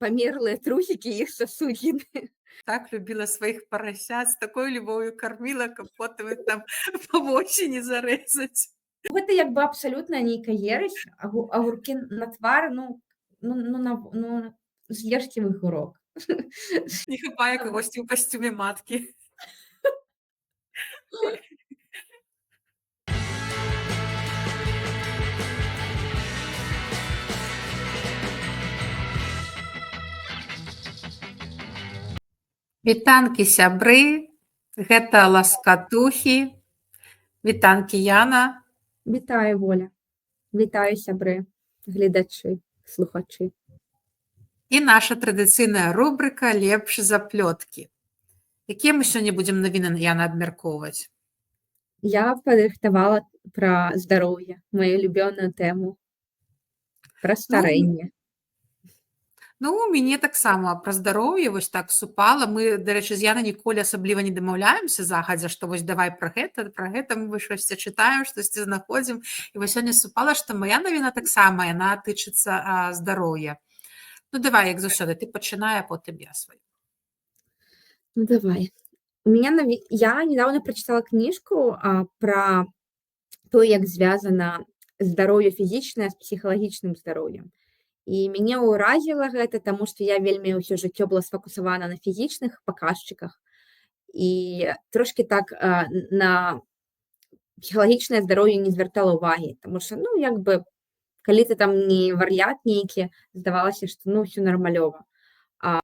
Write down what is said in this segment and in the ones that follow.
померлые трусики и их сосудины. Так любила своих поросят, с такой любовью кормила, капотом их там по осени зарезать. Гэта як бы абсалютна нейкая ересь, агуркі на твар, з'ешце вы гурок. Не хапае кагосьці ў касцюме маткі. Вітанкі, сябры, гэта ласкатухі. Вітанкі, Яна. Вітаю, Воля. Вітаю, сябры, гледачы, слухачы. І наша традыцыйная рубрыка «Лепш за плёткі». Якія мы сёння будзем навіны, Яна, абмяркоўваць? Я падрыхтавала пра здароўе, маю любёную тэму. Пра старэнне. Ну, у мяне таксама пра здароўе вось так супала. Мы, дарэчы, з Янай ніколі асабліва не дамаўляемся загадзя, што вось давай пра гэта мы штосьці чытаем, штосьці знаходзім. І вось сёння супала, што мая навіна таксама, яна тычыцца здароўя. Ну, давай, як заўсёды, ты пачынай, а потым я сваю. Ну, давай. Я недавно прочитала книжку про то, як звязана здароўе фізічнае з псіхалагічным здароўем. І мяне ўразіла гэта, таму што я вельмі ўсё жыццё была сфокусавана на фізічных паказчыках. І трошкі так на псіхалагічнае здароўе не звяртала ўвагі, таму што, як бы, калі ты там не вар'ят нейкі, здавалася, што ўсё нармалёва. А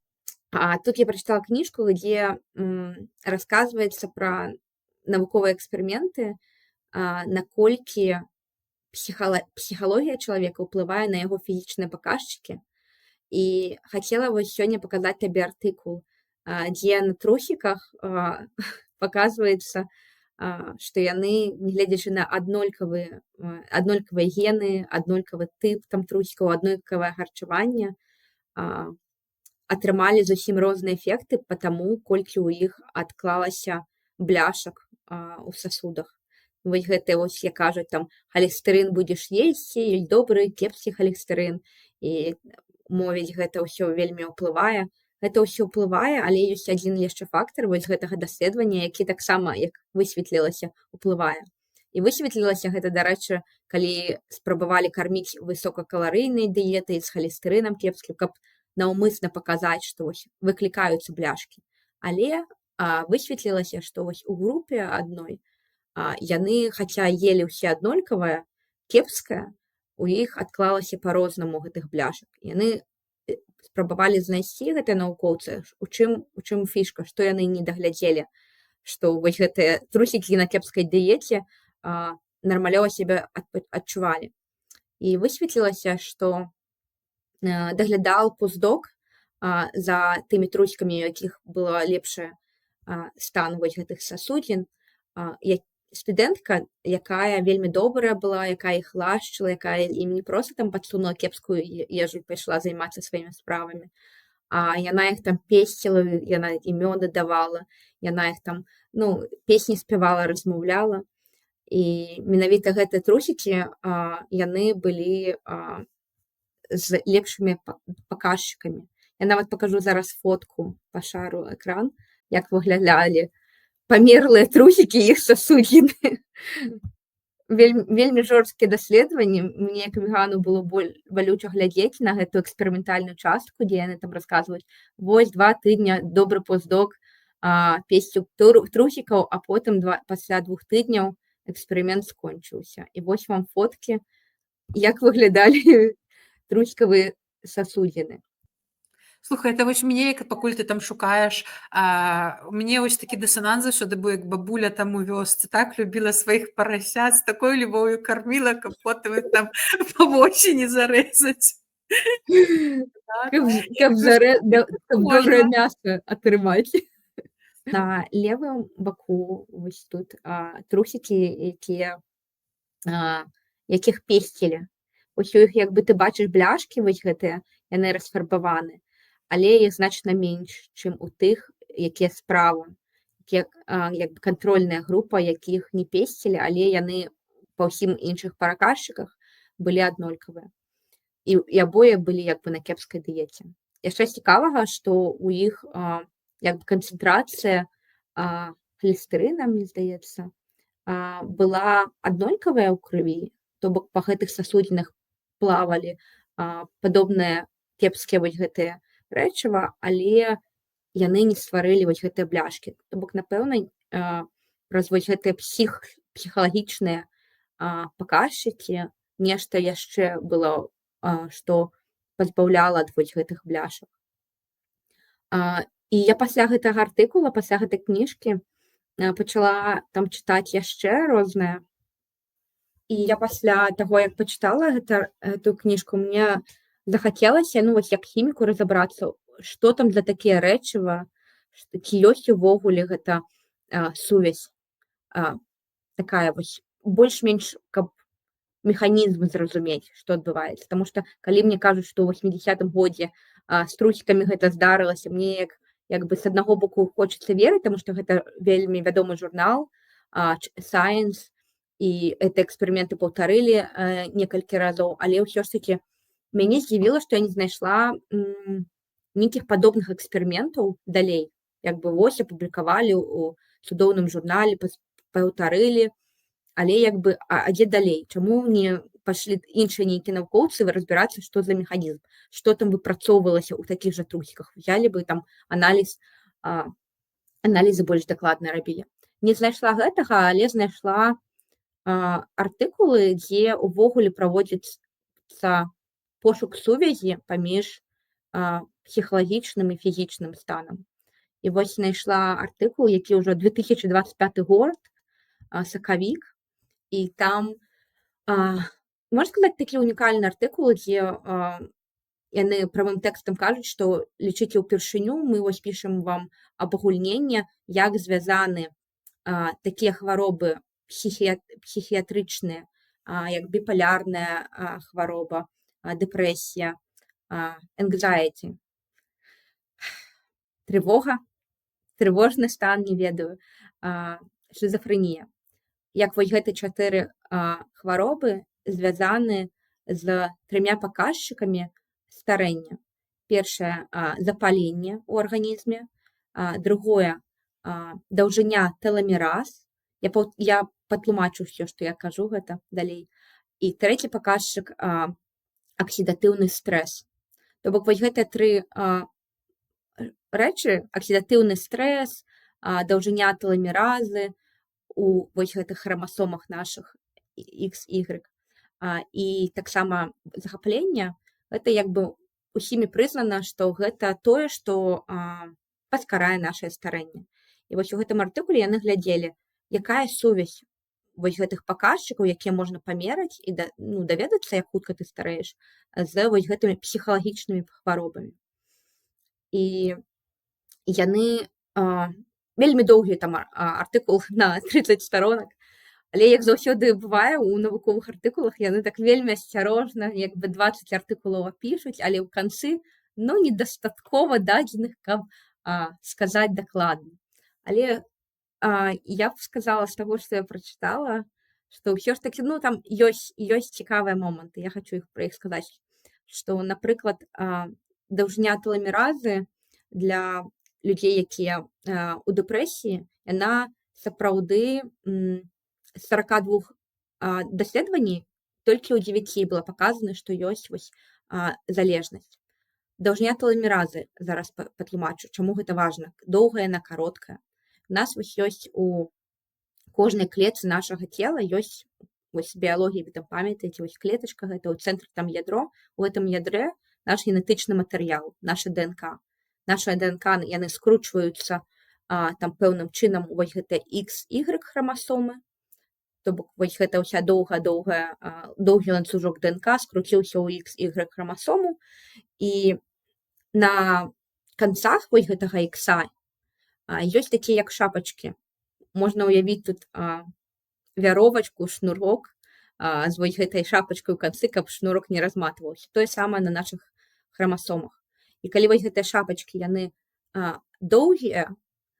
тут я прачытала кніжку, дзе расказваецца пра навуковыя эксперыменты, наколькі псіхалогія чалавека ўплывае на яго фізічныя паказчыкі. І хацела вось сёння паказаць табе артыкул, дзе на трусіках паказваецца, што яны, нягледзячы на аднолькавыя гены, аднолькавы тып там трусікаў, аднолькавае харчаванне, атрымалі зусім розныя эфекты па таму, колькі ў іх адклалася бляшак у сасудах. Вось гэта, як кажуць, там, халестэрын будзеш есці, ёсць добры, кепскі халестэрын. І мовіць, гэта ўсё вельмі ўплывае. Гэта ўсё ўплывае, але ёсць адзін яшчэ фактар вось гэтага даследавання, які таксама, як высветлілася, уплывае. І высветлілася гэта, дарэчы, калі спрабавалі карміць высокакаларыйнай дыетай з халестэрынам кепскім, каб наўмысна паказаць, што вось выклікаюцца бляшкі. Але высветлілася, што вось у групе адной яны, хаця елі ўсе аднолькавае, кепскае, у іх адклалася па-рознаму гэтых бляшак. Яны спрабавалі знайсці, гэтыя навукоўцы, у чым фішка, што яны не даглядзелі, што вось гэтыя трусікі на кепскай дыеце нармалёва сябе адчувалі. І высветлілася, што даглядал постдок за тымі трусікамі, у якіх было лепшы стан вось гэтых сасудзін, студэнтка, якая вельмі добрая была, якая іх лашчыла, якая ім не проста там падсунула кепскую ежу і пайшла займацца сваімі справамі, а яна іх там песціла, яна і мёда давала, яна іх там, песні спявала, размаўляла. І менавіта гэтыя трусікі, яны былі з лепшымі паказчыкамі. Я нават пакажу зараз фотку, пашару экран, як выглядалі памерлыя трусікі і іх сасудзіны. Вельмі жорсткія даследаванні. Мне, як вегану, было балюча глядзець на гэтую эксперыментальную частку, дзе яны там расказваюць, вось 2 тыдня добры постдок песціў трусікаў, а потым пасля 2 тыдняў эксперымент скончыўся. І вось вам фоткі, як выглядалі трусікавыя сасудзіны. Слухай, это вось мне, пакуль ты там шукаеш, мне вось такі дысананс заўсёды быў, як бабуля там у вёсцы так любіла сваіх парасят, з такой любовью кормила, капотом их там по осени зарэзаць. Каб добрае мяса атрымаць. На левым баку вось тут трусікі, якіх песцілі. Вось у іх, як бы ты бачыш бляшкі вось гэтыя, яны расфарбаваны, але іх значна менш, чым у тых, якія справа, як бы кантрольная група, якіх не песцілі, але яны па ўсім іншых паказчыках былі аднолькавыя. І абое былі як бы на кепскай дыеце. Яшчэ цікавага, што ў іх як бы канцэнтрацыя холестэрына, мне здаецца, была аднолькавая ў крыві, то бок па гэтых сасудзінах плавалі падобныя кепскія вось гэтыя рэчыва, але яны не стварылі вось гэтыя бляшкі. То бок, напэўна, праз вось гэтыя псіхалагічныя паказчыкі нешта яшчэ было, што пазбаўляла ад вось гэтых бляшак. І я пасля гэтага артыкула, пасля гэтай кніжкі пачала там чытаць яшчэ рознае. І я пасля таго, як пачытала гэтую кніжку, мне захацелася, ну вось як хіміку разабрацца, што там за такія рэчыва, ці ёсць увогуле гэта сувязь такая вось больш-менш, каб механізм зразумець, што адбываецца. Таму што калі мне кажуць, што ў 80-м годзе з трусікамі гэта здарылася, мне як бы з аднаго боку хочацца верыць, таму што гэта вельмі вядомы журнал Science, і гэты эксперыменты паўтарылі некалькі разоў, але ўсё ж такі мяне здзівіла, што я не знайшла нейкіх падобных эксперыментаў далей. Як бы вось апублікавалі ў цудоўным журнале, паўтарылі, але як бы дзе далей? Чаму не пашлі іншыя нейкія навукоўцы разбірацца, што за механізм, што там выпрацоўвалася ў такіх жа трусіках? Взялі бы там аналізы больш дакладна рабілі. Не знайшла гэтага, але знайшла артыкулы, дзе ўвогуле праводзіцца пошук сувязі паміж псіхалагічным і фізічным станам. І вось знайшла артыкул, які ўжо 2025 год, сакавік, і там, можна сказаць, такі унікальны артыкул, дзе яны прамым тэкстам кажуць, што лічыце ўпершыню, мы вось пішам вам абагульненне, як звязаны такія хваробы псіхіятрычныя, як біполярная хвароба, дэпрэсія, anxiety, трывога, трывожны стан, не ведаю, шизофрэнія. Як вось гэты 4 хваробы звязаны з 3 паказчыкамі старэння. Першае запаленне ў арганізме, другое даўжыня тэламераз. Я патлумачу ўсё, што я кажу гэта далей. І трэці паказчык аксідатыўны стрэс. То бок вось гэтыя 3 рэчы, аксідатыўны стрэс, даўжыня тэламеразы у вось гэтых храмасомах нашых XY і таксама захапленне, гэта як бы усімі прызнана, што гэта тое, што паскарае нашае старэнне. І вось у гэтым артыкуле яны глядзелі, якая сувязь вось гэтых паказчыкаў, якія можна памераць і даведацца, як хутка ты старэеш, з вось гэтымі псіхалагічнымі хваробамі. І яны вельмі доўгі там артыкул на 30 сторонак, але як заўсёды бывае ў навуковых артыкулах, яны так вельмі асцярожна, як бы 20 артыкулаў апішуць, але ў канцы недастаткова дадзеных, каб сказаць дакладна. Але я б сказала з таго, што я прачытала, што ўсё ж такі, там ёсць цікавыя моманты, я хачу пра іх сказаць, што, напрыклад, даўжыня тэламеразы для людзей, якія ў дэпрэсіі, яна сапраўды з 42 даследаванні толькі ў 9 была паказана, што ёсць вось залежнасць. Даўжыня тэламеразы, зараз патлумачу, чаму гэта важна, доўгая яна, кароткая. У нас вось ёсць у кожнай клетцы нашага цела ёсць вось біялогія, вы там памятаеце, вось клетачка, гэта ў цэнтры там ядро, у гэтым ядрэ наш генетычны матэрыял, наша ДНК. Наша ДНК, яны скручваюцца там пэўным чынам у вось гэта XY храмасомы, то бок вось гэта ўся доўгі ланцужок ДНК скруціўся ў XY храмасому, і на канцах вось гэтага ікса ёсць такія як шапачкі. Можна ўявіць тут вяровачку, шнурок з вось гэтай шапачкай у канцы, каб шнурок не разматваўся. Тое самае на нашых храмасомах. І калі вось гэтыя шапачкі, яны доўгія,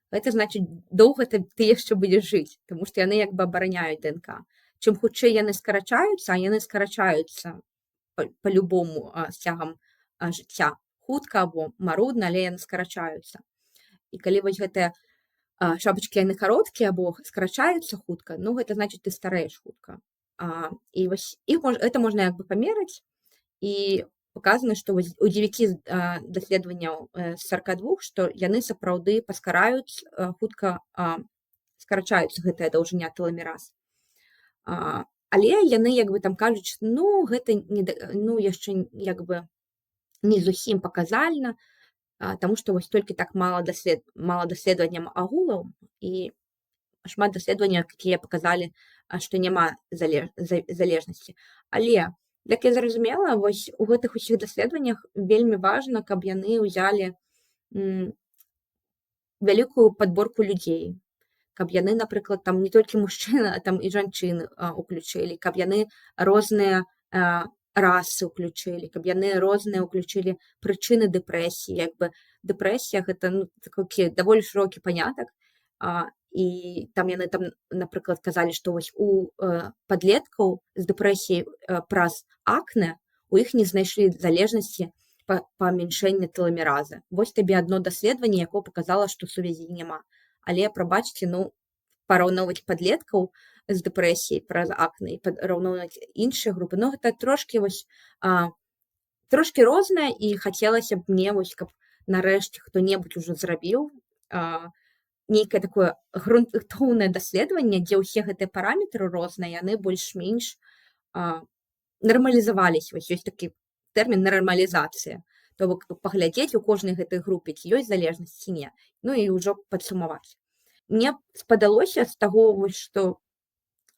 гэта значыць, доўга ты яшчэ будзеш жыць, таму што яны як бы абараняюць ДНК. Чым хутчэй яны скарачаюцца, а яны скарачаюцца па-любому з цягам жыцця хутка або марудна, але яны скарачаюцца. І калі вось гэтыя шапачкі яны кароткія або скарачаюцца хутка, ну гэта значыць ты старэеш хутка. І вось гэта можна як бы памераць, і паказана, што вось у 9 даследаванняў з 42, што яны сапраўды паскараюць хутка скарачаюцца гэтая даўжыня тэламераз. Але яны як бы там кажуць, ну гэта яшчэ як бы не зусім паказальна, таму што вось толькі так мала даследаванняў агулаў, і шмат даследаванняў, якія паказалі, што няма залежнасці. Але, як я зразумела, вось у гэтых усіх даследаваннях вельмі важна, каб яны ўзялі вялікую падборку людзей, каб яны, напрыклад, там не толькі мужчыны, а там і жанчыны уключылі, каб яны розныя расы ўключылі, каб яны розныя ўключылі прычыны дэпрэсіі. Як бы дэпрэсія гэта такі даволі шырокі панятак, і там яны там, напрыклад, казалі, што вось у падлеткаў з дэпрэсіяй праз акне у іх не знайшлі залежнасці памяншэння тэламеразы. Вось табе адно даследаванне, якое паказала, што сувязі няма. Але, прабачце, параўноўваць падлеткаў з дэпрэсіяй праз акне і параўноўваць іншыя групы, гэта трошкі рознае, і хацелася б мне, вось, каб нарэшце хто-небудзь ужо зрабіў нейкае такое грунтоўнае даследаванне, дзе ўсе гэтыя параметры розныя, яны больш-менш нармалізаваліся. Вось ёсць такі тэрмін нармалізацыя. То бок паглядзець у кожнай гэтай групе, ці ёсць залежнасць ці не. Ну і ўжо падсумаваць. Мне спадалося з таго, што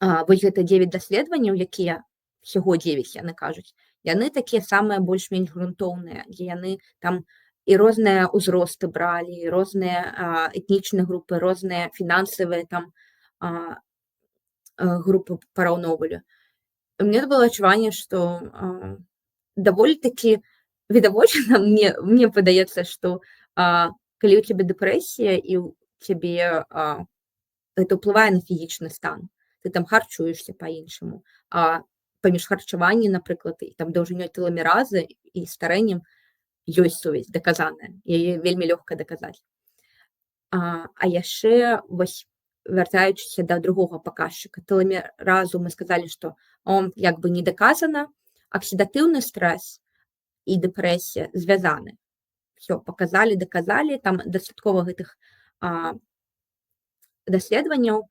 вось гэта 9 даследаванняў, якія всяго 9, яны кажуць, яны такія самыя больш-менш грунтоўныя, дзе яны там і розныя ўзросты бралі, і розныя этнічныя групы, розныя фінансавыя там групы параўноўвалі. Мне было адчуванне, што даволі такі відавочна, мне падаецца, што калі ў цябе дэпрэсія і ў цябе гэта ўплывае на фізічны стан, ты там харчуешся па-іншаму, а паміж харчаваннем, напрыклад, і там даўжынёй тэламеразы і старэннем ёсць сувязь даказаная, яе вельмі лёгка даказаць. А яшчэ, вось, вяртаючыся да другога паказчыка, тэламеразу мы сказалі, што он як бы не даказана, аксідатыўны стрэс і дэпрэсія звязаны. Всё, паказалі, даказалі, там дастаткова гэтых даследаванняў.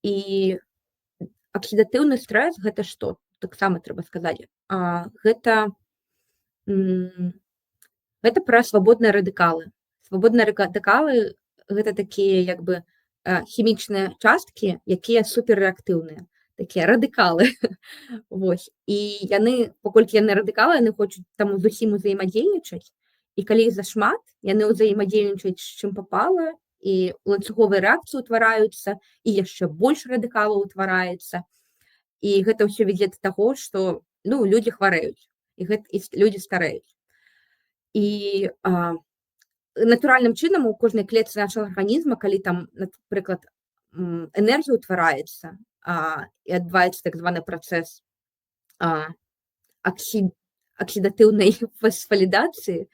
І аксідатыўны стрэс гэта што? Таксама трэба сказаць. Гэта пра свабодныя радыкалы. Свабодныя радыкалы гэта такія як бы хімічныя часткі, якія суперрэактыўныя, такія радыкалы. Вось. І яны, паколькі яны радыкалы, яны хочуць там зусім узаемадзейнічаць, і калі іх зашмат, яны ўзаемадзейнічаюць з чым папала, і ланцуговыя рэакцыі ўтвараюцца, і яшчэ больш радыкалаў утвараецца. І гэта ўсё вядзе да таго, што людзі хварэюць, і людзі старэюць. І натуральным чынам у кожнай клетцы нашага арганізма, калі там, напрыклад, энергія ўтвараецца, і адбываецца так званы працэс аксідатыўнай фасфалідацыі,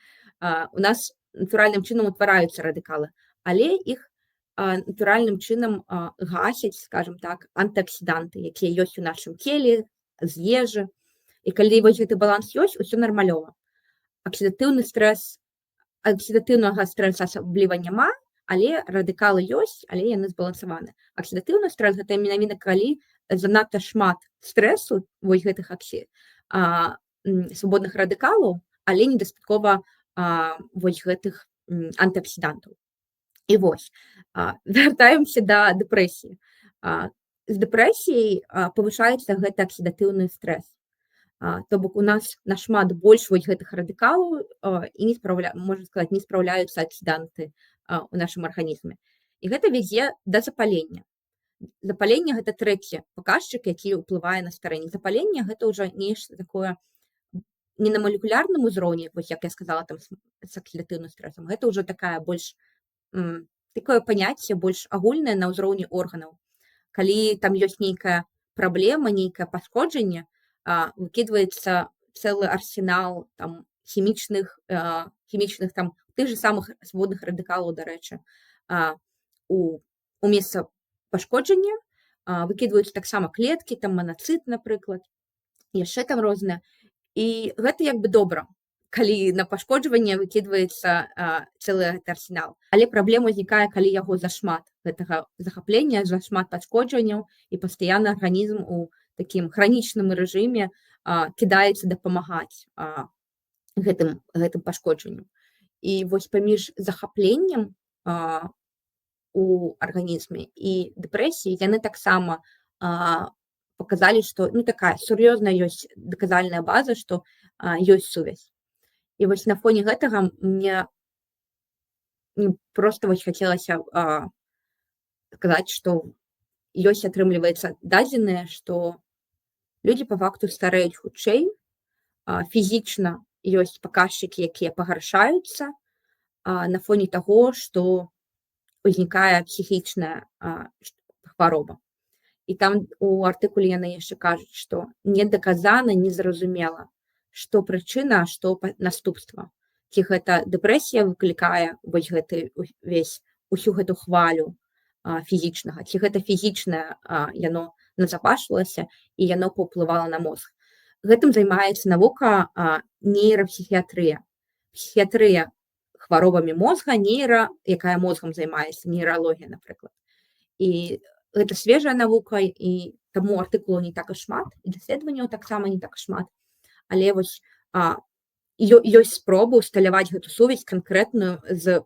у нас натуральным чынам утвараюцца радыкалы, але іх натуральным чынам гасяць, скажем так, антыаксіданты, якія ёсць у нашым целе, з ежы. І калі вось гэты баланс ёсць, усё нармалёва. Аксідатыўнага стрэса асабліва няма, але радыкалы ёсць, але яны збалансаваны. Аксідатыўны стрэс гэта менавіта калі занадта шмат стрэсу вось гэтых свабодных радыкалаў, але недастаткова вось гэтых антыаксідантаў. І вось, вяртаемся да дэпрэсіі. З дэпрэсіяй павышаецца гэты аксідатыўны стрэс. То бок у нас нашмат больш вось гэтых радыкалаў і можна сказаць, не спраўляюцца аксіданты ў нашым арганізме. І гэта вядзе да запалення. Запаленне гэта трэці паказчык, які ўплывае на старэнне. Запаленне гэта ўжо нешта такое не на малекулярным узроўні, вось як я сказала там з аксідатыўным стрэсам. Гэта ўжо такая больш такое паняцце больш агульнае на ўзроўні органаў. Калі там ёсць нейкая праблема, нейкае пашкоджанне, выкідваецца цэлы арсенал там хімічных хімічных там тых же самых свабодных радыкалаў, дарэчы, у месца пашкоджання выкідваюць таксама клеткі, там манацыт, напрыклад, яшчэ там розныя. І гэта як бы добра, калі на пашкоджванне выкідваецца цэлы гэты арсенал. Але праблема ўзнікае, калі яго зашмат, гэтага захаплення, зашмат пашкоджванняў, і пастаянна арганізм у такім хранічным рэжыме кідаецца дапамагаць гэтым пашкоджанню. І вось паміж захапленнем у арганізме і дэпрэсіяй яны таксама паказалі, што такая сур'ёзная ёсць даказальная база, што ёсць сувязь. І вось на фоне гэтага мне проста вось хацелася сказаць, што ёсць, атрымліваецца, дадзеныя, што людзі па факту старэюць хутчэй, фізічна ёсць паказчыкі, якія пагаршаюцца на фоне таго, што узнікае псіхічная хвароба. І там у артыкуле яны яшчэ кажуць, што недаказана, незразумела, што прычына, а што наступства. Ці гэта дэпрэсія выклікае вось гэты усю гэту хвалю фізічнага, ці гэта фізічнае яно назапашвалася і яно паўплывала на мозг. Гэтым займаецца навука нейрапсіхіятрыя. Псіхіятрыя хваробамі мозга, якая мозгам займаецца, нейралогія, напрыклад. І гэта свежая навука, і таму артыкулаў не так і шмат, і даследаванняў таксама не так шмат. Але вось ёсць спробы ўсталяваць гэту сувязь канкрэтную з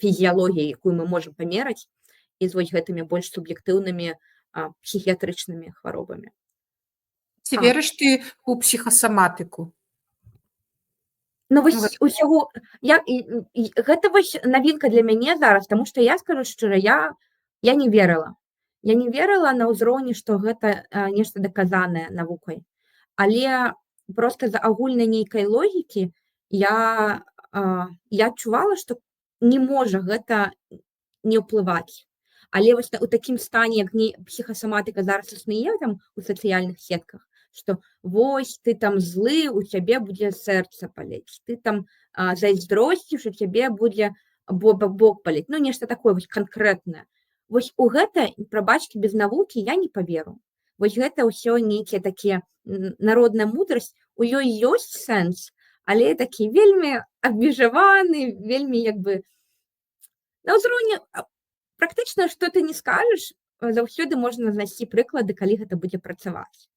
фізіялогіяй, якую мы можам памераць, і з вось гэтымі больш суб'ектыўнымі псіхіятрычнымі хваробамі. Ці верыш ты ў псіхасаматыку? Вось усяго, гэта вось навінка для мяне зараз, таму што я скажу шчыра, я не верыла. Я не верыла на ўзроўні, што гэта нешта даказанае навукай. Але проста з агульнай нейкай логікі я адчувала, што не можа гэта не ўплываць. Але вось у такім стане, як псіхасаматыка зараз існуе там у сацыяльных сетках, што вось ты там злы, у цябе будзе сэрца паліць, ты там зайздросціш, у цябе будзе бок паліць. Нешта такое вось канкрэтнае. Вось у гэта, прабачкі, без навукі я не паверу. Вось гэта ўсё нейкія такія народная мудрасць, у ёй ёсць сэнс, але такі вельмі абмежаваны, вельмі як бы на ўзроўні практычна, што ты не скажаш, заўсёды можна знайсці прыклады, калі гэта будзе працаваць.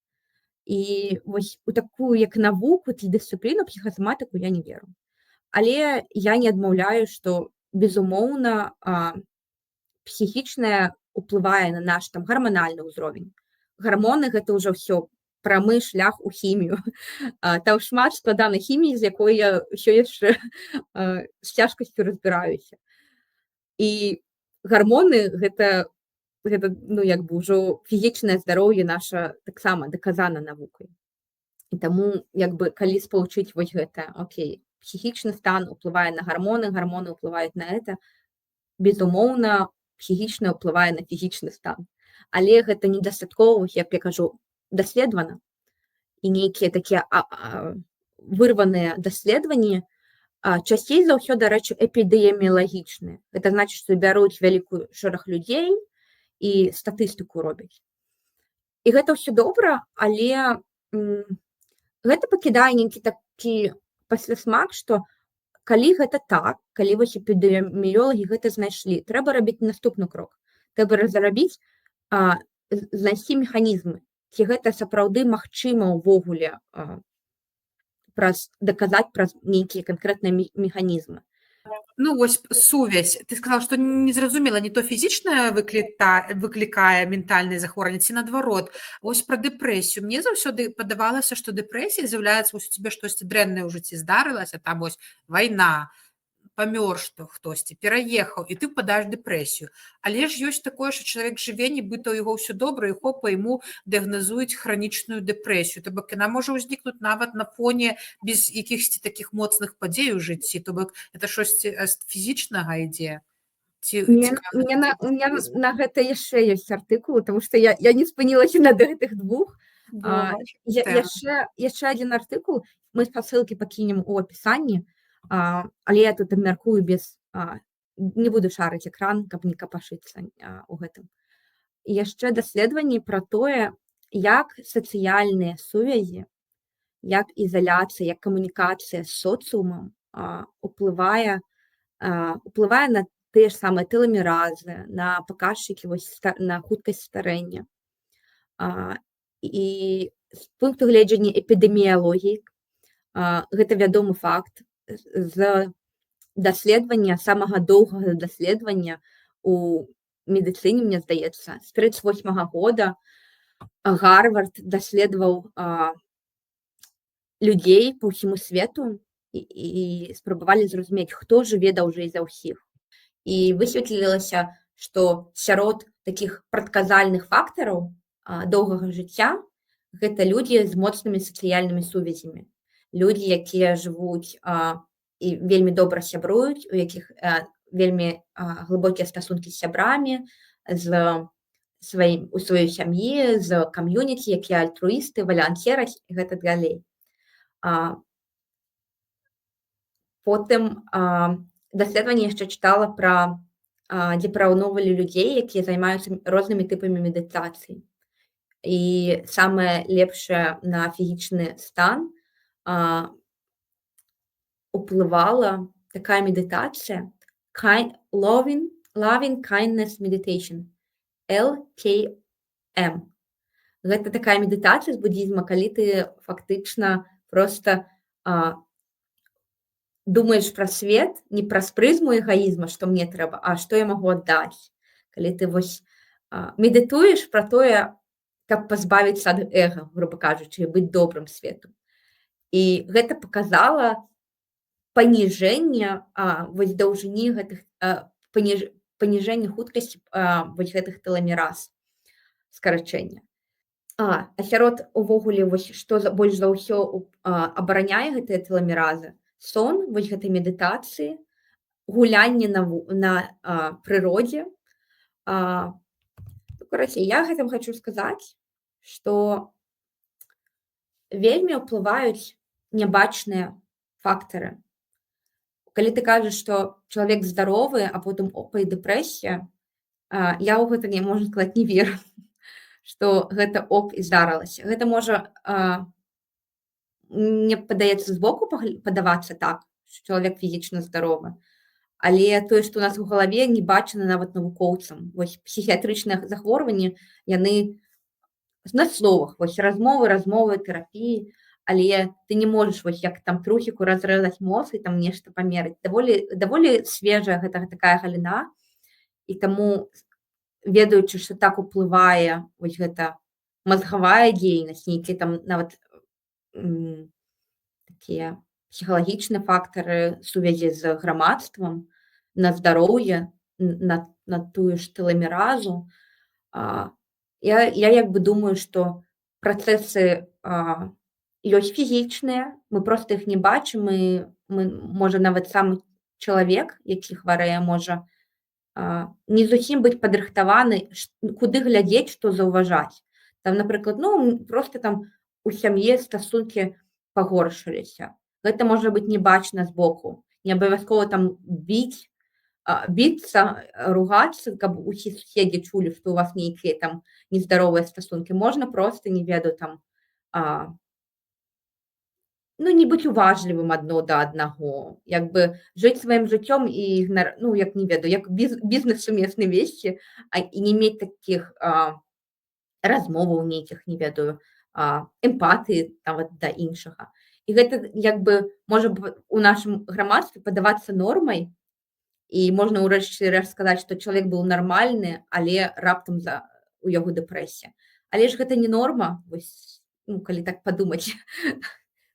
І вось у такую, як навуку ці дысцыпліну, псіхасаматыку я не веру. Але я не адмаўляю, што, безумоўна, псіхічнае ўплывае на наш там гарманальны ўзровень. Гармоны — гэта ўжо ўсё прамы шлях у хімію. Там шмат складанай хіміі, з якой я ўсё яшчэ з цяжкасцю разбіраюся. І гармоны — гэта як бы ўжо фізічнае здароўе наша таксама даказана навукай. І таму, як бы, калі спалучыць вось гэта, окей, псіхічны стан уплывае на гармоны, гармоны ўплываюць на гэта, безумоўна, псіхічна ўплывае на фізічны стан. Але гэта недастаткова, як я кажу, даследавана. І нейкія такія вырваныя даследаванні часцей за ўсё, дарэчы, эпідэміялагічныя. Гэта значыць, што бяруць вялікую шэраг людзей і статыстыку робяць. І гэта ўсё добра, але гэта пакідае нейкі такі паслясмак, што калі гэта так, калі вось эпідэміёлагі гэта знайшлі, трэба рабіць наступны крок. Трэба разрабіць, знайсці механізмы, ці гэта сапраўды магчыма ўвогуле даказаць праз нейкія канкрэтныя механізмы. Вось сувязь. Ты сказала, што незразумела, не то фізічнае выклікае ментальнае захворванне, ці наадварот. Вось пра дэпрэсію. Мне заўсёды падавалася, што дэпрэсія з'яўляецца, вось у цябе штосьці дрэннае ў жыцці здарылася, там вось вайна, памёр хтосьці, пераехаў, і ты ўпадаеш у дэпрэсію. Але ж ёсць такое, што чалавек жыве, нібыта ў яго ўсё добра, і хопа, яму дыягназуюць хранічную дэпрэсію. То бок яна можа ўзнікнуць нават на фоне без якіхсьці такіх моцных падзей у жыцці. То бок это шосьці фізічнага ідзе. У меня на гэта яшчэ ёсць артыкул, таму што я не спынілася на гэтых двух. Яшчэ адзін артыкул, мы спасылкі пакінем у апісанні. Але я тут абмяркую не буду шарыць экран, каб не капашыцца у гэтым. І яшчэ даследаванні пра тое, як сацыяльныя сувязі, як ізаляцыя, як камунікацыя з соцыумам уплывае на тыя ж самыя тэлемеразы, на паказчыкі на хуткасць старэння. І з пункту гледжання эпідэміялогіі гэта вядомы факт з даследавання, самага доўгага даследавання у медыцыне, мне здаецца, з 38-го года Гарвард даследаваў людзей па ўсяму свету і спрабавалі зразумець, хто жыве даўжэй за ўсіх. І высветлілася, што сярод такіх прадказальных фактараў доўгага жыцця гэта людзі з моцнымі сацыяльнымі сувязямі. Людзі, якія жывуць і вельмі добра сябруюць, у якіх вельмі глыбокія стасункі з сябрамі, у сваёй сям'і, з кам'юніці, якія альтруісты, валанцераць і гэта далей. Потым даследаванне яшчэ чытала дзе параўноўвалі людзей, якія займаюцца рознымі тыпамі медытацыі. І самае лепшае на фізічны стан уплывала такая медытацыя Loving Kindness Meditation, LKM. Гэта такая медытацыя з буддізма, калі ты фактычна проста думаеш пра свет не праз прызму эгоізма, што мне трэба, а што я магу аддаць. Калі ты медытуеш пра тое, каб пазбавіцца ад эга, груба кажучы, быць добрым свету. І гэта паказала паніжэнне даўжыні гэтых паніжэнне хуткасці гэтых тэлемераз, скарачэння. Сярод увогуле што больш за ўсё абараняе гэтыя тэлемеразы? Сон гэтай медытацыі, гулянне на прыродзе. Карацей, я гэтым хачу сказаць, што вельмі ўплываюць нябачныя фактары. Калі ты кажаш, што чалавек здаровы, а потым опа і дэпрэсія, я ў гэта, можна сказаць, не веру, што гэта і здарылася. Гэта можа, мне падаецца, збоку падавацца так, што чалавек фізічна здаровы. Але тое, што ў нас у галаве, не бачана нават навукоўцам. Псіхіятрычныя захворванні, яны на словах, размовы, тэрапіі, але ты не можаш як там трусіку разрэзаць мозг і там нешта памераць. Даволі свежая гэта такая галіна, і таму, ведаючы, што так уплывае гэта мазгавая дзейнасць, нейкія там нават такія псіхалагічныя фактары сувязі з грамадствам, на здароўе, на тую ж тэлемеразу. Я думаю, што працэсы ёсць фізічныя, мы проста іх не бачым, можа, нават сам чалавек, які хварэе, можа не зусім быць падрыхтаваны, куды глядзець, што заўважаць. Там, напрыклад, проста там у сям'і стасункі пагоршыліся. Гэта можа быць не бачна збоку. Не абавязкова там біцца, ругацца, каб усе суседзі чулі, што у вас нейкія там нездаровыя стасункі. Можна проста, не ведаю, там не быць уважлівым адно да аднаго, жыць сваім жыццём і як бізнес сумесны весці, і не мець такіх размоваў нейкіх, не ведаю, эмпатыі да іншага. І гэта можа у нашым грамадстве падавацца нормай, і можна ўрэшце рэшт сказаць, што чалавек быў нармальны, але раптам у яго дэпрэсія. Але ж гэта не норма, калі так падумаць.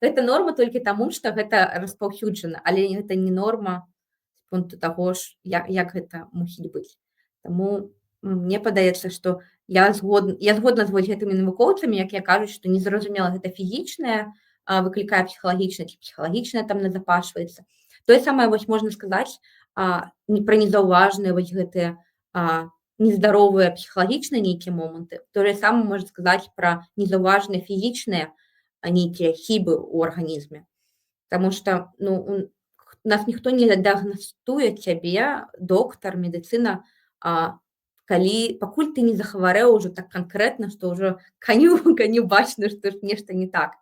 Гэта норма толькі таму, што гэта распаўсюджана, але гэта не норма з пункту таго ж, як гэта мусіць быць. Таму мне падаецца, што я згодна з гэтымі навукоўцамі, якія кажуць, што незразумела, гэта фізічнае выклікае псіхалагічнае, ці псіхалагічнае там назапашваецца. Тое самае можна сказаць пра незаўважныя гэтыя нездаровыя псіхалагічныя нейкія моманты. Тое самае можна сказаць пра незаўважныя фізічныя нейкія хібы ў арганізме. Таму што нас ніхто не дыягнастуе цябе, доктар, медыцына, пакуль ты не захварэў ужо так канкрэтна, што ўжо каню каню бачна, што ж нешта не так.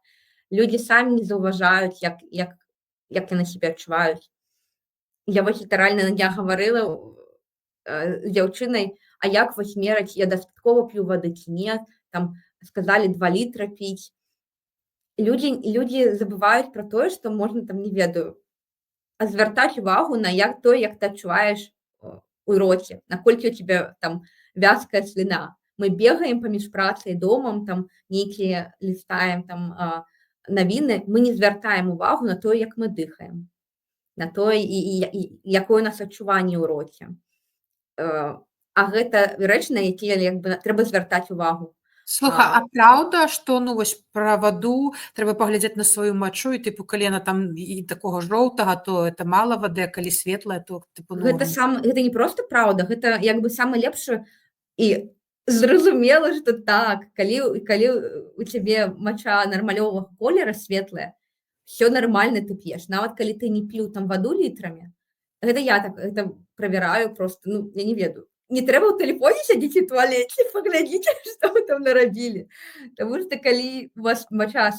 Людзі самі не заўважаюць, як яны сябе адчуваюць. Я вось літаральна на днях гаварыла, з дзяўчынай, а як вось мераць, я дастаткова п'ю вады ці не, там сказалі 2 літра піць. Людзі забываюць пра тое, што можна там, не ведаю, звяртаць увагу на як ты адчуваеш у роце, наколькі у цябе там вязкая сліна. Мы бегаем паміж працай і домам, там нейкія лістаем там навіны, мы не звяртаем увагу на тое, як мы дыхаем, на тое, якое у нас адчуванне ў роце. А гэта рэчы, на якія як бы трэба звяртаць увагу. Слухай, а праўда, што ну вось пра ваду трэба паглядзець на сваю мачу і тыпу калі яна там і такога жоўтага, то это мала вады, а калі светлая, то тыпу норм. Гэта не проста праўда, гэта як бы самы лепшы і зразумела, што так, калі у цябе мача нармалёвага колера светлая, всё нармальна, ты п'еш. Нават калі ты не піў там ваду літрамі, гэта я так гэта правяраю просто, ну, я не ведаю. Не трэба ў тэлефоне сядзець у туалеце, паглядзіце, што вы там нарабілі. Таму што калі у вас мача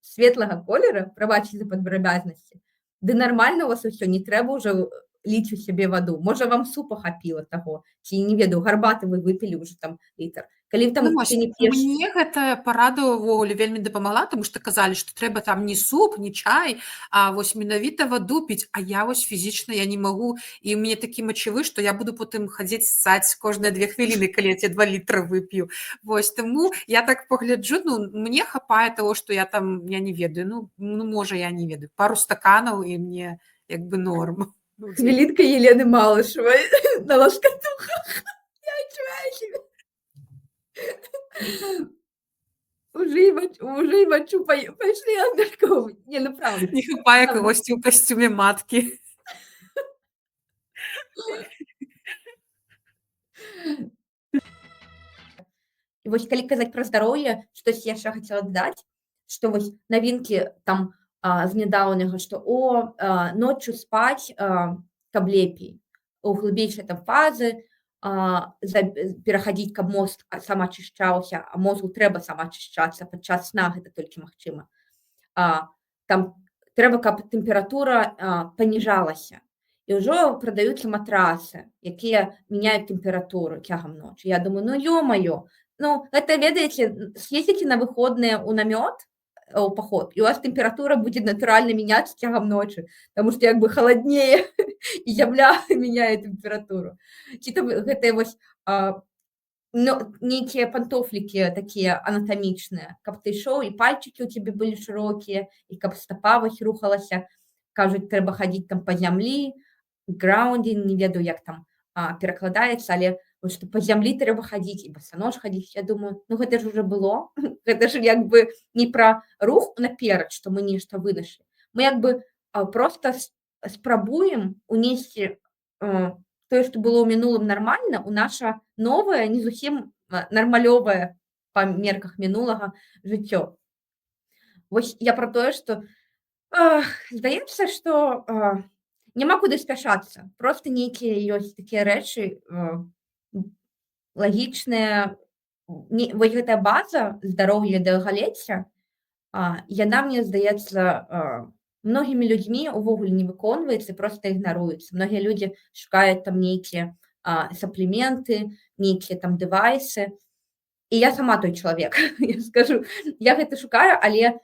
светлага колера, прабачце за падрабязнасці, ды нармальна у вас усё, не трэба ўжо ліць у сябе ваду. Можа, вам супа хапіла таго, ці, не ведаю, гарбаты вы выпілі ўжо там літр. Калі там Ну, ты не п'еш... мне гэтая парада ўвогуле вельмі дапамагла, таму што казалі, што трэба там не суп, не чай, а вось менавіта ваду піць, а я вось фізічна я не магу, і ў мяне такі мачавы, што я буду потым хадзіць ссаць кожныя 2 хвіліны, калі я ці 2 літра вып'ю. Вось, таму я так пагляджу, ну, мне хапае таго, што я там, я не ведаю, ну можа, я не ведаю, пару стаканаў, і мне як бы норм. Хвілінка Елены Малышевой на ласкатухах. Я адчуваю себя. Уже і мачу пайшлі абмяркоўваць. Не, ну правда. Не хапае кагосьці ў касцюме маткі. І вось калі казаць пра здароўе, штось яшчэ хацела дадаць, што вось навінкі там з нядаўняга, што ноччу спаць, каб лепей. У глыбейшай там фазы перахадзіць, каб мозг самаачышчаўся, а мозгу трэба самаачышчацца падчас сна, гэта толькі магчыма. Там трэба, каб тэмпература паніжалася. І ўжо прадаюцца матрасы, якія мяняюць тэмпературу цягам ночы. Я думаю, ну ё-маё, ну гэта, ведаеце, съездзіце на выходныя ў намёт, у паход, і у вас тэмпература будзе натуральна мяняцца цягам ночы, таму што як бы халаднее, і зямля мяняе тэмпературу. Ці там гэтыя вось нейкія пантофлікі такія анатамічныя, каб ты ішоў, і пальчыкі ў цябе былі шырокія, і каб стапа вось рухалася. Кажуць, трэба хадзіць там па зямлі, граундінг, не ведаю, як там перакладаецца, але вось што па зямлі трэба хадзіць, і басанож хадзіць. Я думаю, ну гэта ж уже было. Гэта ж як бы не пра рух наперад, што мы нешта вынайшлі. Мы як бы проста спрабуем унесці тое, што было ў мінулым нармальна, у наша новае, не зусім нармалёвае па мерках мінулага жыццё. Вось я пра тое, што здаецца, што няма куды спяшацца. Проста нейкія ёсць такія рэчы лагічныя. Вось гэтая база здароўя даўгалецця, яна, мне здаецца, многімі людзьмі увогуле не выконваецца, проста ігнаруецца. Многія людзі шукаюць там нейкія саплементы, нейкія там дэвайсы. І я сама той чалавек. Я скажу, я гэта шукаю, але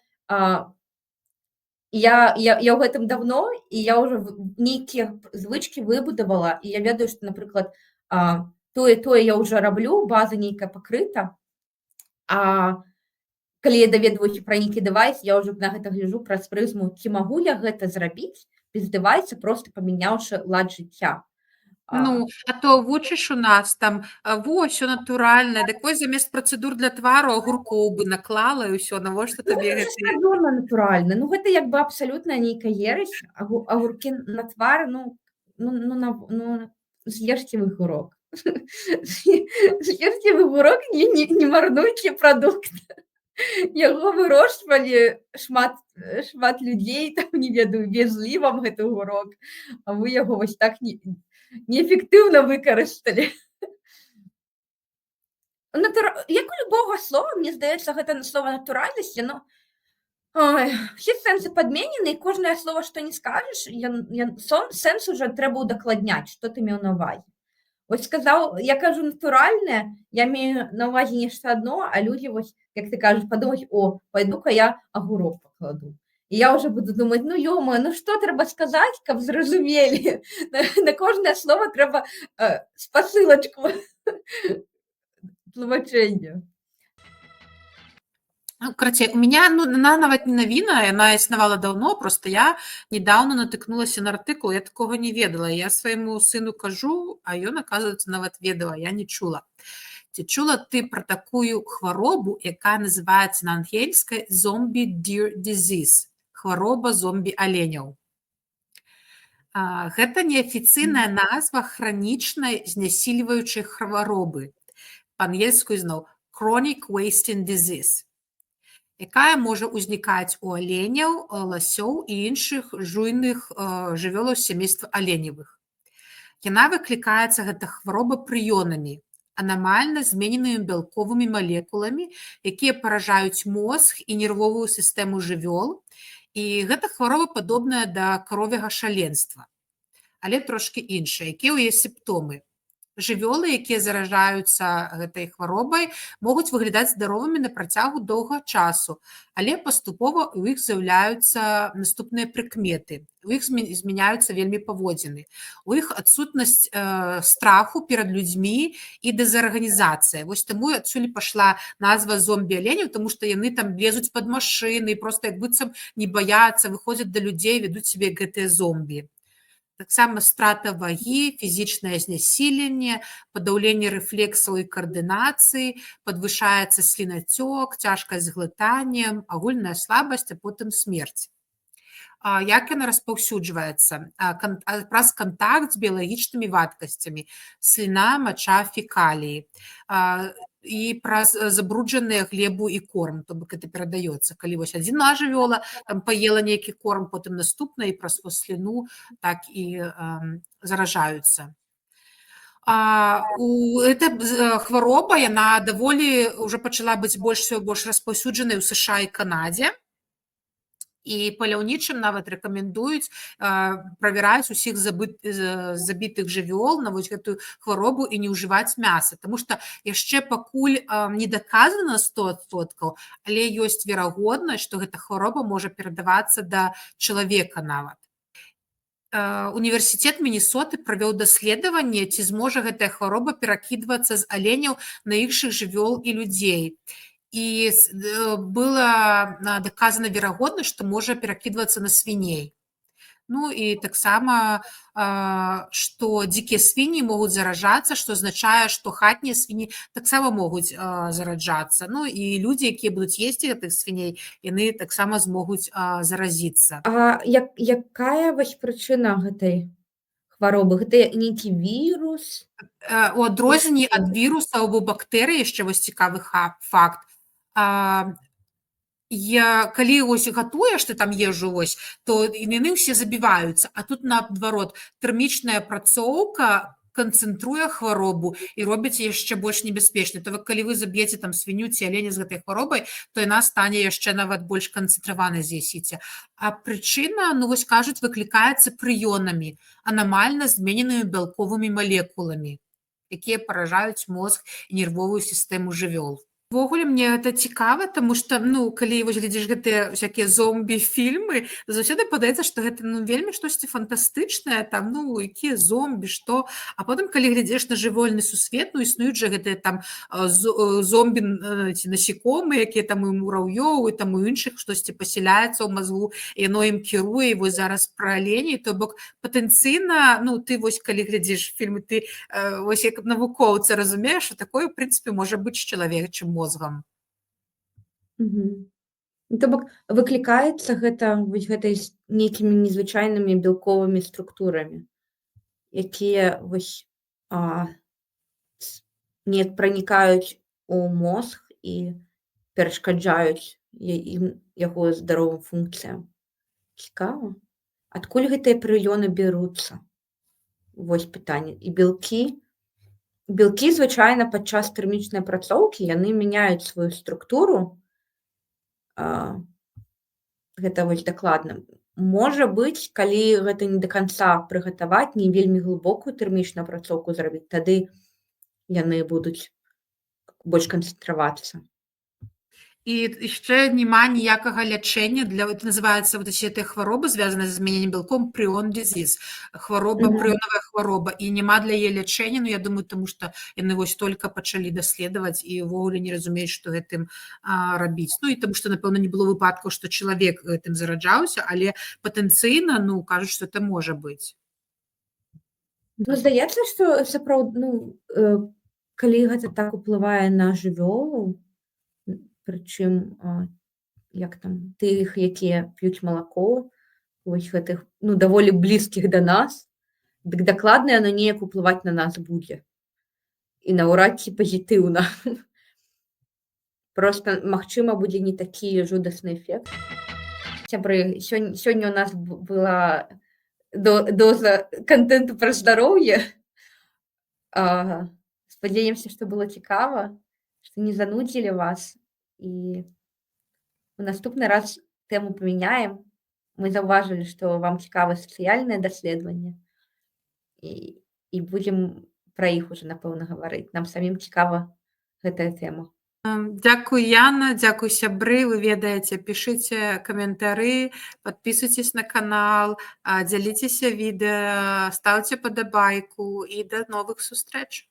я ў гэтым давно, і я ўжо нейкія звычкі выбудавала, і я ведаю, што, напрыклад, тое я ўжо раблю, база нейкая пакрыта, а калі я даведваюся пра нейкі дэвайс, я ўжо на гэта гляджу праз прызму, ці магу я гэта зрабіць без дэвайса, проста памяняўшы лад жыцця. Ну, а то вучыш у нас там, во, ўсё натуральнае, дык вось замест працэдур для твару агуркоў бы наклала, і ўсё, навошта табе гэта? Свядома натуральна. Ну, гэта як бы абсалютна нейкая ересь. Агуркі на твар, з'ешце вы гурок. З'ешце вы гурок, не марнуйце прадукт. Яго вырошчвалі шмат людзей, там, не ведаю, везлі вам гэты гурок, а вы яго вось так неэфектыўна выкарысталі. Як у любога слова, мне здаецца, гэта слова натуральнасць, яно ой, усе сэнсы падменены, і кожнае слова, што не скажаш, сэнс уже трэба ўдакладняць, што ты меў на ўвазе. Вось сказаў, я кажу натуральнае, я мею на ўвазе нешта адно, а людзі вось, як ты кажаш, падумаюць: "О, пойду-ка я агурок пакладу". І я ўжо буду думаць: "Ну, ё-моё, ну што трэба сказаць, каб зразумелі?" На кожнае слова трэба, спасылачку, тлумачэнне. Ну, карацей, у меня, ну, она нават не навіна, яна існавала даўно, просто я недавно натыкнулася на артыкул, я такога не ведала. Я свайму сыну кажу, а ён, аказваецца, нават ведаў, а я не чула. Ці чула ты пра такую хваробу, якая называецца на ангельскай zombie deer disease, хвароба зомбі-аленяў? Гэта неафіцыйная назва хранічнай знясільваючай хваробы. Па-ангельску ізноў chronic wasting disease, якая можа ўзнікаць у аленяў, ласёў і іншых жуйных жывёлаў сямейства аленевых. Яна выклікаецца, гэта хвароба прыёнамі, анамальна змененымі бялковымі малекуламі, якія паражаюць мозг і нервовую сістэму жывёл. І гэта хвароба падобная да каровяга шаленства, але трошкі іншая. Якія ў яе сімптомы? Жывёлы, якія заражаюцца гэтай хваробай, могуць выглядаць здаровымі на працягу доўгага часу, але паступова ў іх з'яўляюцца наступныя прыкметы. У іх змяняюцца вельмі паводзіны. У іх адсутнасць страху перад людзьмі і дэзарганізацыя. Вось таму адсюль пайшла назва зомбі-аленяў, таму што яны там лезуць пад машыны, проста як быццам не баяцца, выходзяць да людзей, вядуць сябе як гэтыя зомбі. Таксама страта вагі, фізічнае знясіленне, падаўленне рэфлексаў і каардынацыі, падвышаецца слінацёк, цяжкасць з глытаннем, агульная слабасць, а потым смерць. Як яна распаўсюджваецца? Праз кантакт з біялагічнымі вадкасцямі, сліна, мача, фекаліі. І праз забруджаныя глебу і корм, то бок гэта перадаецца. Калі вось адзіна жывёла там паела нейкі корм, потым наступная, і праз сліну так і заражаюцца. Эта хвароба, яна даволі ўжо пачала быць больш распаўсюджанай у США і Канадзе. І паляўнічым нават рэкамендуюць правяраць усіх забітых жывёл на вось гэтую хваробу і не ўжываць мяса. Таму што яшчэ пакуль не даказана 100%, але ёсць верагоднасць, што гэта хвароба можа перадавацца да чалавека нават. Універсітэт Мінесоты правёў даследаванне, ці зможа гэтая хвароба перакідвацца з аленяў на іншых жывёл і людзей. І была даказана верагоднасць, што можа перакідвацца на свіней. Ну і таксама, што дзікія свінні могуць заражацца, што азначае, што хатнія свінні таксама могуць зараджацца. Ну і людзі, якія будуць есці гэтых свіней, яны таксама змогуць заразіцца. А якая вось прычына гэтай хваробы? Гэта нейкі вірус? У адрозненні ад вірусаў або бактэрый, яшчэ вось цікавы факт, калі вось гатуеш ты там ежу, вось, то яны ўсе забіваюцца, а тут наадварот тэрмічная апрацоўка канцэнтруе хваробу і робіць яшчэ больш небяспечнай. То калі вы заб'еце там свінню ці аленя з гэтай хваробай, то яна стане яшчэ нават больш канцэнтраванай, з'ясіце. А прычына, ну вось кажуць, выклікаецца прыёнамі, анамальна змененымі бялковымі малекуламі, якія паражаюць мозг і нервовую сістэму жывёл. Увогуле мне гэта цікава, таму што, ну, калі вось глядзіш гэтыя всякія зомбі-фільмы, заўсёды падаецца, што гэта, ну, вельмі штосьці фантастычнае, там, ну, якія зомбі, што. А потым, калі глядзіш на жывёльны сусвет, ну, існуюць жа гэтыя там зомбі ці насекомыя, якія там і ў мураўёў, і там у іншых штосьці пасяляецца ў мазгу, і яно ім кіруе, і вось зараз пра аленей, то бок патэнцыйна, ну, ты вось калі глядзіш фільмы, ты вось як навукоўца разумееш, што такое, ў прынцыпе, можа быць з чалавечым мозгам. То бок выклікаецца гэта вось гэтай нейкімі незвычайнымі бялковымі структурамі, якія вось неяк пранікаюць у мозг і перашкаджаюць яго здаровым функцыям. Цікава. Адкуль гэтыя прыёны бяруцца? Вось пытанне. І белкі звычайна падчас тэрмічнай апрацоўкі яны мяняюць сваю структуру. Гэта вось дакладна. Можа быць, калі гэта не да канца прыгатаваць, не вельмі глыбокую тэрмічную апрацоўку зрабіць, тады яны будуць больш канцэнтравацца. І яшчэ няма ніякага лячэння для это называецца вот эти хваробы, звязаныя з змяненнем белком, prion disease, прыёнавая хвароба, і няма для яе лячэння. Ну, я думаю, таму што яны вось толькі пачалі даследаваць і ўвогуле не разумеюць, што гэтым рабіць. Ну, і таму што, напэўна, не было выпадкаў, што чалавек гэтым зараджаўся, але патэнцыйна, ну, кажуць, што это можа быць. Ну, здаецца, што сапраўды, калі гэта так уплывае на жывёлу, прычым, як там, тых, якія п'юць малако, вось гэтых, ну, даволі блізкіх да нас, дык дакладна яно неяк уплываць на нас будзе. І наўрад ці пазітыўна. Проста, магчыма, будзе не такі жудасны эфект. Сябры, сёння ў нас была доза контенту пра здароўе. Спадзяемся, што было цікава, што не занудзілі вас. І у наступны раз тэму памяняем. Мы заўважылі, што вам цікава сацыяльнае даследаванне. І будзем пра іх ужо, напэўна, гаварыць. Нам самім цікава гэтая тэма. Дзякуй, Яна, дзякуй, сябры. Вы ведаеце, пішыце каментары, падпісуйцесь на канал, дзяліцеся відэа, стаўце падабайку і да новых сустрэч.